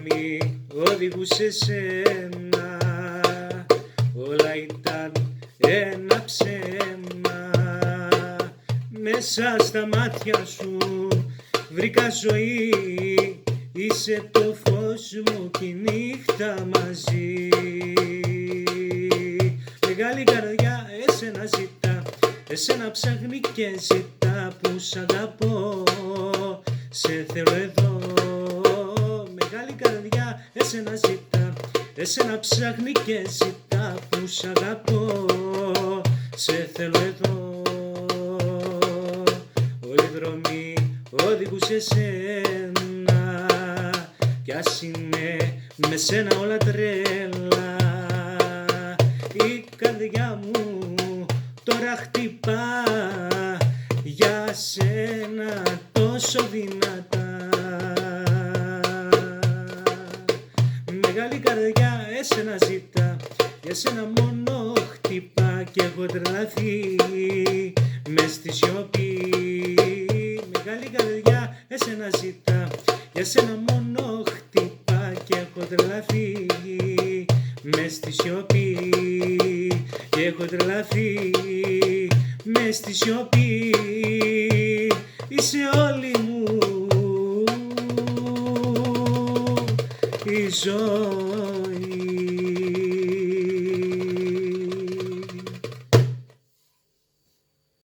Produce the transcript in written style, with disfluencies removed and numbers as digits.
δρόμοι οδηγούσε σένα, όλα ήταν ένα ψέμα. Μέσα στα μάτια σου βρήκα ζωή, είσαι το φως μου κι η νύχτα μαζί. Μεγάλη καρδιά εσένα ζητά, εσένα ψάχνει και ζητά, που σ' αγαπώ, σε θέλω εδώ. Μεγάλη καρδιά εσένα ζητά, εσένα ψάχνει και ζητά, που σ' αγαπώ, σε θέλω εδώ. Όλοι οι δρόμοι οδηγούν σε σένα, κι ας είναι με σένα όλα τρέλα. Η καρδιά μου τώρα χτυπά για σένα τόσο δυνατά. Μεγάλη καρδιά εσένα ζητά, για σένα μόνο χτυπά, κι έχω τρελαθεί μες στη σιωπή. Μεγάλη καρδιά εσένα ζητά, για σένα μόνο χτυπά, κι έχω τρελαθεί μες στη σιωπή. Κι έχω τρελαθεί μες στη σιωπή. Είσαι όλη μου η ζωή.